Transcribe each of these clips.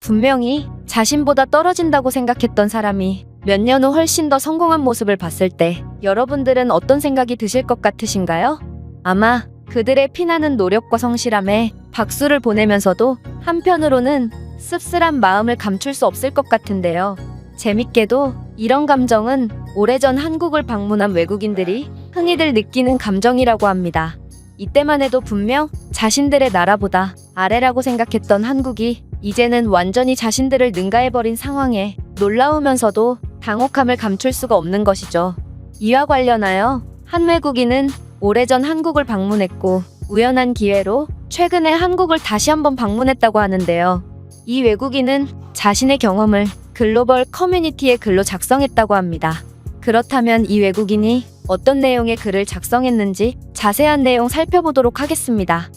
분명히 자신보다 떨어진다고 생각했던 사람이 몇 년 후 훨씬 더 성공한 모습을 봤을 때 여러분들은 어떤 생각이 드실 것 같으신가요? 아마 그들의 피나는 노력과 성실함에 박수를 보내면서도 한편으로는 씁쓸한 마음을 감출 수 없을 것 같은데요. 재밌게도 이런 감정은 오래전 한국을 방문한 외국인들이 흔히들 느끼는 감정이라고 합니다. 이때만 해도 분명 자신들의 나라보다 아래라고 생각했던 한국이 이제는 완전히 자신들을 능가해버린 상황에 놀라우면서도 당혹함을 감출 수가 없는 것이죠. 이와 관련하여 한 외국인은 오래전 한국을 방문했고 우연한 기회로 최근에 한국을 다시 한번 방문했다고 하는데요. 이 외국인은 자신의 경험을 글로벌 커뮤니티의 글로 작성했다고 합니다. 그렇다면 이 외국인이 어떤 내용의 글을 작성했는지 자세한 내용 살펴보도록 하겠습니다.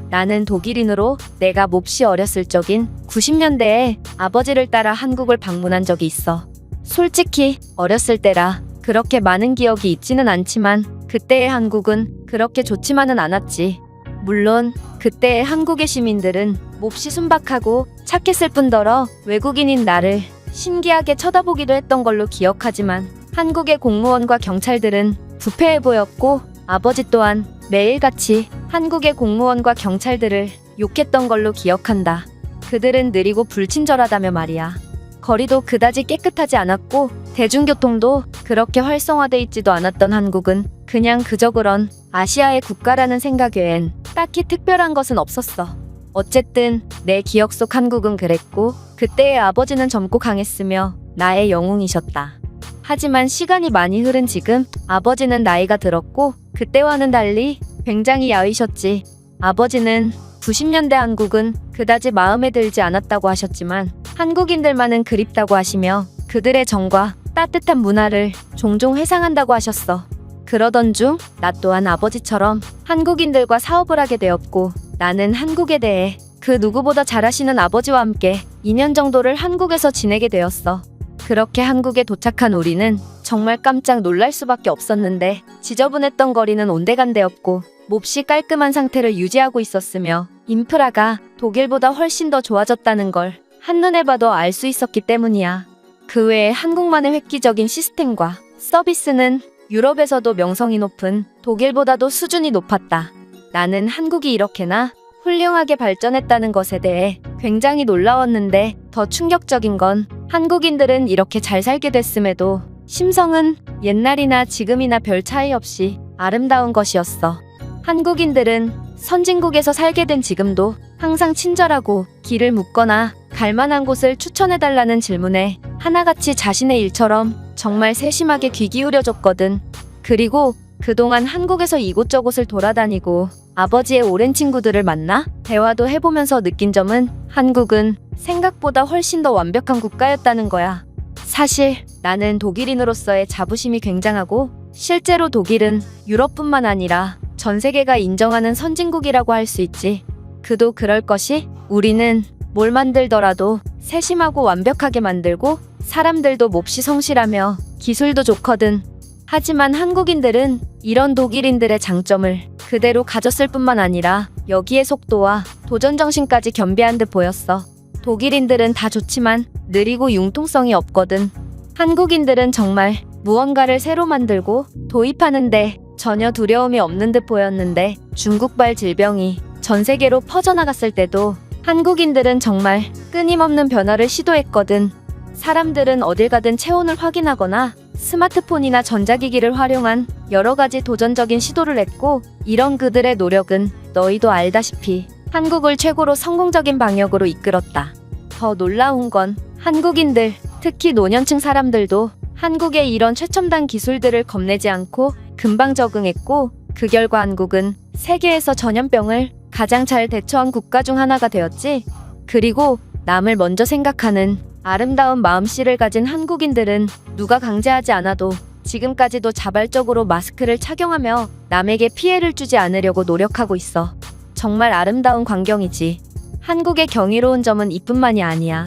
나는 독일인으로 내가 몹시 어렸을 적인 90년대에 아버지를 따라 한국을 방문한 적이 있어. 솔직히 어렸을 때라 그렇게 많은 기억이 있지는 않지만 그때의 한국은 그렇게 좋지만은 않았지. 물론 그때의 한국의 시민들은 몹시 순박하고 착했을 뿐더러 외국인인 나를 신기하게 쳐다보기도 했던 걸로 기억하지만 한국의 공무원과 경찰들은 부패해 보였고 아버지 또한 매일같이 한국의 공무원과 경찰들을 욕했던 걸로 기억한다. 그들은 느리고 불친절하다며 말이야. 거리도 그다지 깨끗하지 않았고 대중교통도 그렇게 활성화돼 있지도 않았던 한국은 그냥 그저 그런 아시아의 국가라는 생각 외엔 딱히 특별한 것은 없었어. 어쨌든 내 기억 속 한국은 그랬고 그때의 아버지는 젊고 강했으며 나의 영웅이셨다. 하지만 시간이 많이 흐른 지금 아버지는 나이가 들었고 그때와는 달리 굉장히 야위셨지. 아버지는 90년대 한국은 그다지 마음에 들지 않았다고 하셨지만 한국인들만은 그립다고 하시며 그들의 정과 따뜻한 문화를 종종 회상한다고 하셨어. 그러던 중 나 또한 아버지처럼 한국인들과 사업을 하게 되었고 나는 한국에 대해 그 누구보다 잘 아시는 아버지와 함께 2년 정도를 한국에서 지내게 되었어. 그렇게 한국에 도착한 우리는 정말 깜짝 놀랄 수밖에 없었는데 지저분했던 거리는 온데간데없고 몹시 깔끔한 상태를 유지하고 있었으며 인프라가 독일보다 훨씬 더 좋아졌다는 걸 한눈에 봐도 알 수 있었기 때문이야. 그 외에 한국만의 획기적인 시스템과 서비스는 유럽에서도 명성이 높은 독일보다도 수준이 높았다. 나는 한국이 이렇게나 훌륭하게 발전했다는 것에 대해 굉장히 놀라웠는데 더 충격적인 건 한국인들은 이렇게 잘 살게 됐음에도 심성은 옛날이나 지금이나 별 차이 없이 아름다운 것이었어. 한국인들은 선진국에서 살게 된 지금도 항상 친절하고 길을 묻거나 갈만한 곳을 추천해달라는 질문에 하나같이 자신의 일처럼 정말 세심하게 귀 기울여줬거든. 그리고 그동안 한국에서 이곳저곳을 돌아다니고 아버지의 오랜 친구들을 만나 대화도 해보면서 느낀 점은 한국은 생각보다 훨씬 더 완벽한 국가였다는 거야. 사실 나는 독일인으로서의 자부심이 굉장하고 실제로 독일은 유럽뿐만 아니라 전 세계가 인정하는 선진국이라고 할 수 있지. 그도 그럴 것이 우리는 뭘 만들더라도 세심하고 완벽하게 만들고 사람들도 몹시 성실하며 기술도 좋거든. 하지만 한국인들은 이런 독일인들의 장점을 그대로 가졌을 뿐만 아니라 여기에 속도와 도전정신까지 겸비한 듯 보였어. 독일인들은 다 좋지만 느리고 융통성이 없거든. 한국인들은 정말 무언가를 새로 만들고 도입하는데 전혀 두려움이 없는 듯 보였는데 중국발 질병이 전 세계로 퍼져나갔을 때도 한국인들은 정말 끊임없는 변화를 시도했거든. 사람들은 어딜 가든 체온을 확인하거나 스마트폰이나 전자기기를 활용한 여러 가지 도전적인 시도를 했고 이런 그들의 노력은 너희도 알다시피 한국을 최고로 성공적인 방역으로 이끌었다. 더 놀라운 건 한국인들, 특히 노년층 사람들도 한국의 이런 최첨단 기술들을 겁내지 않고 금방 적응했고 그 결과 한국은 세계에서 전염병을 가장 잘 대처한 국가 중 하나가 되었지. 그리고 남을 먼저 생각하는 아름다운 마음씨를 가진 한국인들은 누가 강제하지 않아도 지금까지도 자발적으로 마스크를 착용하며 남에게 피해를 주지 않으려고 노력하고 있어. 정말 아름다운 광경이지. 한국의 경이로운 점은 이뿐만이 아니야.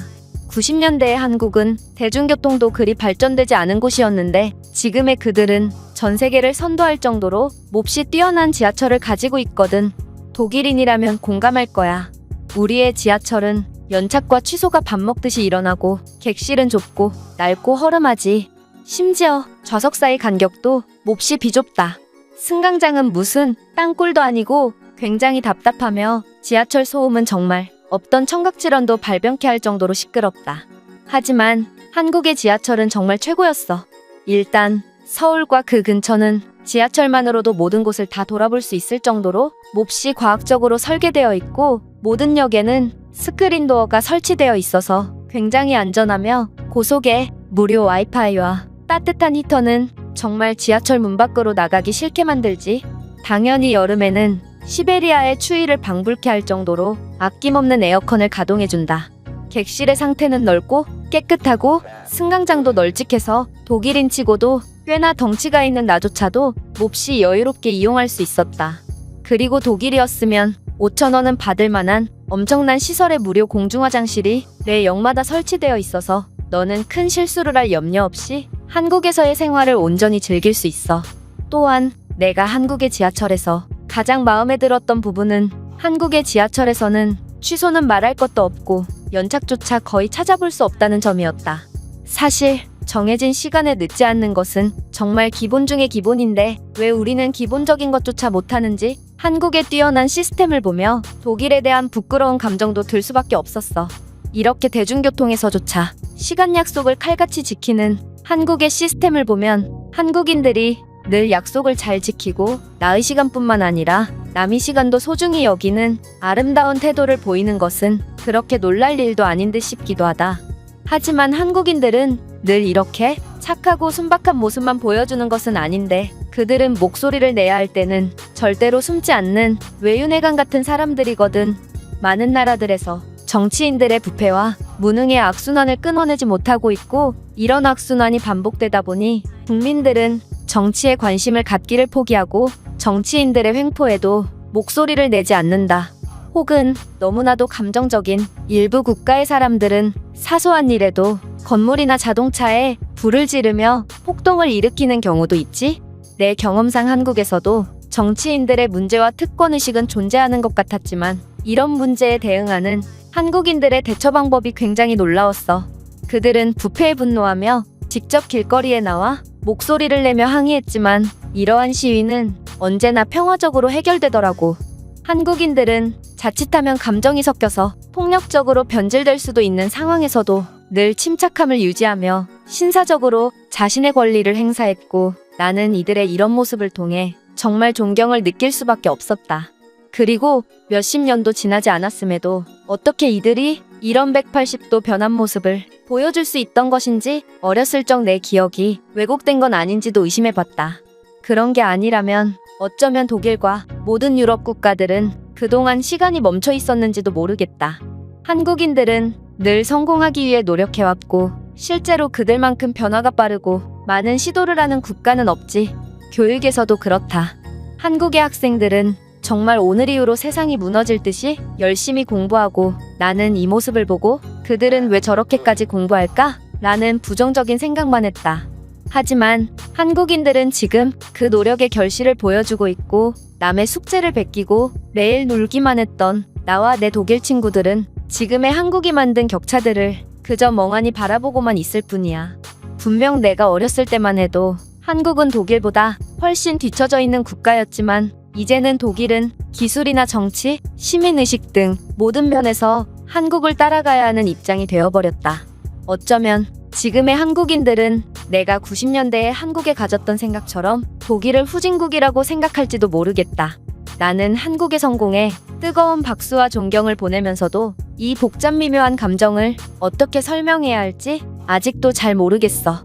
90년대의 한국은 대중교통도 그리 발전되지 않은 곳이었는데 지금의 그들은 전 세계를 선도할 정도로 몹시 뛰어난 지하철을 가지고 있거든. 독일인이라면 공감할 거야. 우리의 지하철은 연착과 취소가 밥 먹듯이 일어나고 객실은 좁고 낡고 허름하지. 심지어 좌석 사이 간격도 몹시 비좁다. 승강장은 무슨 땅굴도 아니고 굉장히 답답하며 지하철 소음은 정말 없던 청각질환도 발병케 할 정도로 시끄럽다. 하지만 한국의 지하철은 정말 최고였어. 일단 서울과 그 근처는 지하철만으로도 모든 곳을 다 돌아볼 수 있을 정도로 몹시 과학적으로 설계되어 있고 모든 역에는 스크린 도어가 설치되어 있어서 굉장히 안전하며 고속의 무료 와이파이와 따뜻한 히터는 정말 지하철 문 밖으로 나가기 싫게 만들지. 당연히 여름에는 시베리아의 추위를 방불케 할 정도로 아낌없는 에어컨을 가동해준다. 객실의 상태는 넓고 깨끗하고 승강장도 널찍해서 독일인 치고도 꽤나 덩치가 있는 나조차도 몹시 여유롭게 이용할 수 있었다. 그리고 독일이었으면 5,000원은 받을 만한 엄청난 시설의 무료 공중화장실이 내 역마다 설치되어 있어서 너는 큰 실수를 할 염려 없이 한국에서의 생활을 온전히 즐길 수 있어. 또한 내가 한국의 지하철에서 가장 마음에 들었던 부분은 한국의 지하철에서는 취소는 말할 것도 없고 연착조차 거의 찾아볼 수 없다는 점이었다. 사실 정해진 시간에 늦지 않는 것은 정말 기본 중의 기본인데 왜 우리는 기본적인 것조차 못하는지 한국의 뛰어난 시스템을 보며 독일에 대한 부끄러운 감정도 들 수밖에 없었어. 이렇게 대중교통에서조차 시간 약속을 칼같이 지키는 한국의 시스템을 보면 한국인들이 늘 약속을 잘 지키고 나의 시간뿐만 아니라 남의 시간도 소중히 여기는 아름다운 태도를 보이는 것은 그렇게 놀랄 일도 아닌 듯 싶기도 하다. 하지만 한국인들은 늘 이렇게 착하고 순박한 모습만 보여주는 것은 아닌데 그들은 목소리를 내야 할 때는 절대로 숨지 않는 외유내강 같은 사람들이거든. 많은 나라들에서 정치인들의 부패와 무능의 악순환을 끊어내지 못하고 있고 이런 악순환이 반복되다 보니 국민들은 정치에 관심을 갖기를 포기하고 정치인들의 횡포에도 목소리를 내지 않는다. 혹은 너무나도 감정적인 일부 국가의 사람들은 사소한 일에도 건물이나 자동차에 불을 지르며 폭동을 일으키는 경우도 있지. 내 경험상 한국에서도 정치인들의 문제와 특권의식은 존재하는 것 같았지만 이런 문제에 대응하는 한국인들의 대처 방법이 굉장히 놀라웠어. 그들은 부패에 분노하며 직접 길거리에 나와 목소리를 내며 항의했지만 이러한 시위는 언제나 평화적으로 해결되더라고. 한국인들은 자칫하면 감정이 섞여서 폭력적으로 변질될 수도 있는 상황에서도 늘 침착함을 유지하며 신사적으로 자신의 권리를 행사했고 나는 이들의 이런 모습을 통해 정말 존경을 느낄 수밖에 없었다. 그리고 몇십 년도 지나지 않았음에도 어떻게 이들이 이런 180도 변한 모습을 보여줄 수 있던 것인지 어렸을 적 내 기억이 왜곡된 건 아닌지도 의심해봤다. 그런 게 아니라면 어쩌면 독일과 모든 유럽 국가들은 그동안 시간이 멈춰 있었는지도 모르겠다. 한국인들은 늘 성공하기 위해 노력해왔고 실제로 그들만큼 변화가 빠르고 많은 시도를 하는 국가는 없지. 교육에서도 그렇다. 한국의 학생들은 정말 오늘 이후로 세상이 무너질 듯이 열심히 공부하고 나는 이 모습을 보고 그들은 왜 저렇게까지 공부할까? 라는 부정적인 생각만 했다. 하지만 한국인들은 지금 그 노력의 결실을 보여주고 있고 남의 숙제를 베끼고 매일 놀기만 했던 나와 내 독일 친구들은 지금의 한국이 만든 격차들을 그저 멍하니 바라보고만 있을 뿐이야. 분명 내가 어렸을 때만 해도 한국은 독일보다 훨씬 뒤처져 있는 국가였지만 이제는 독일은 기술이나 정치, 시민의식 등 모든 면에서 한국을 따라가야 하는 입장이 되어버렸다. 어쩌면 지금의 한국인들은 내가 90년대에 한국에 가졌던 생각처럼 독일을 후진국이라고 생각할지도 모르겠다. 나는 한국의 성공에 뜨거운 박수와 존경을 보내면서도 이 복잡 미묘한 감정을 어떻게 설명해야 할지 아직도 잘 모르겠어.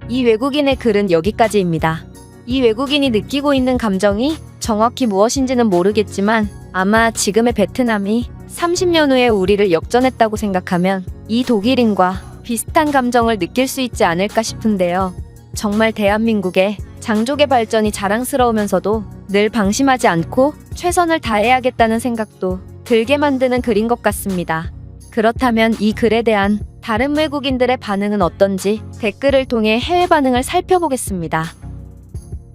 이 외국인의 글은 여기까지입니다. 이 외국인이 느끼고 있는 감정이 정확히 무엇인지는 모르겠지만 아마 지금의 베트남이 30년 후에 우리를 역전했다고 생각하면 이 독일인과 비슷한 감정을 느낄 수 있지 않을까 싶은데요. 정말 대한민국의 장족의 발전이 자랑스러우면서도 늘 방심하지 않고 최선을 다해야겠다는 생각도 들게 만드는 글인 것 같습니다. 그렇다면 이 글에 대한 다른 외국인들의 반응은 어떤지 댓글을 통해 해외 반응을 살펴보겠습니다.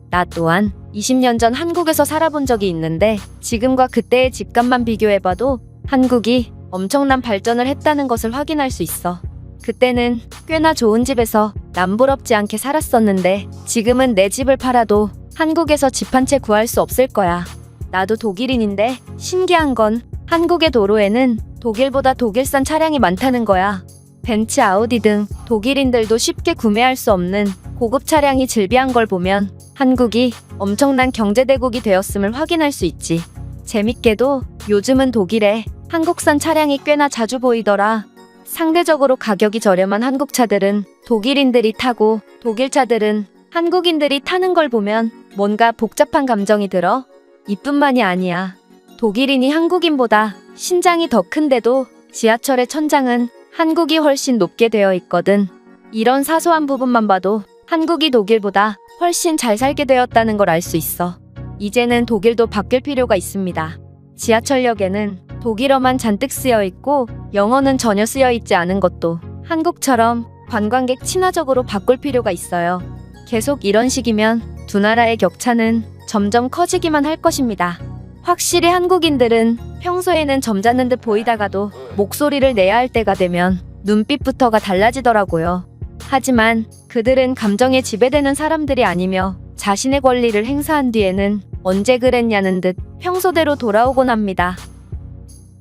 나 또한 20년 전 한국에서 살아본 적이 있는데 지금과 그때의 집값만 비교해봐도 한국이 엄청난 발전을 했다는 것을 확인할 수 있어. 그때는 꽤나 좋은 집에서 남부럽지 않게 살았었는데 지금은 내 집을 팔아도 한국에서 집 한 채 구할 수 없을 거야. 나도 독일인인데 신기한 건 한국의 도로에는 독일보다 독일산 차량이 많다는 거야. 벤츠, 아우디 등 독일인들도 쉽게 구매할 수 없는 고급 차량이 즐비한 걸 보면 한국이 엄청난 경제대국이 되었음을 확인할 수 있지. 재밌게도 요즘은 독일에 한국산 차량이 꽤나 자주 보이더라. 상대적으로 가격이 저렴한 한국 차들은 독일인들이 타고 독일 차들은 한국인들이 타는 걸 보면 뭔가 복잡한 감정이 들어. 이뿐만이 아니야. 독일인이 한국인보다 신장이 더 큰데도 지하철의 천장은 한국이 훨씬 높게 되어 있거든. 이런 사소한 부분만 봐도 한국이 독일보다 훨씬 잘 살게 되었다는 걸 알 수 있어. 이제는 독일도 바뀔 필요가 있습니다. 지하철역에는 독일어만 잔뜩 쓰여 있고 영어는 전혀 쓰여 있지 않은 것도 한국처럼 관광객 친화적으로 바꿀 필요가 있어요. 계속 이런 식이면 두 나라의 격차는 점점 커지기만 할 것입니다. 확실히 한국인들은 평소에는 점잖은 듯 보이다가도 목소리를 내야 할 때가 되면 눈빛부터가 달라지더라고요. 하지만 그들은 감정에 지배되는 사람들이 아니며 자신의 권리를 행사한 뒤에는 언제 그랬냐는 듯 평소대로 돌아오곤 합니다.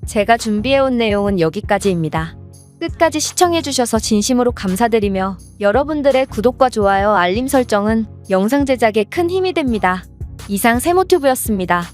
제가 준비해온 내용은 여기까지입니다. 끝까지 시청해주셔서 진심으로 감사드리며 여러분들의 구독과 좋아요, 알림 설정은 영상 제작에 큰 힘이 됩니다. 이상 세모튜브였습니다.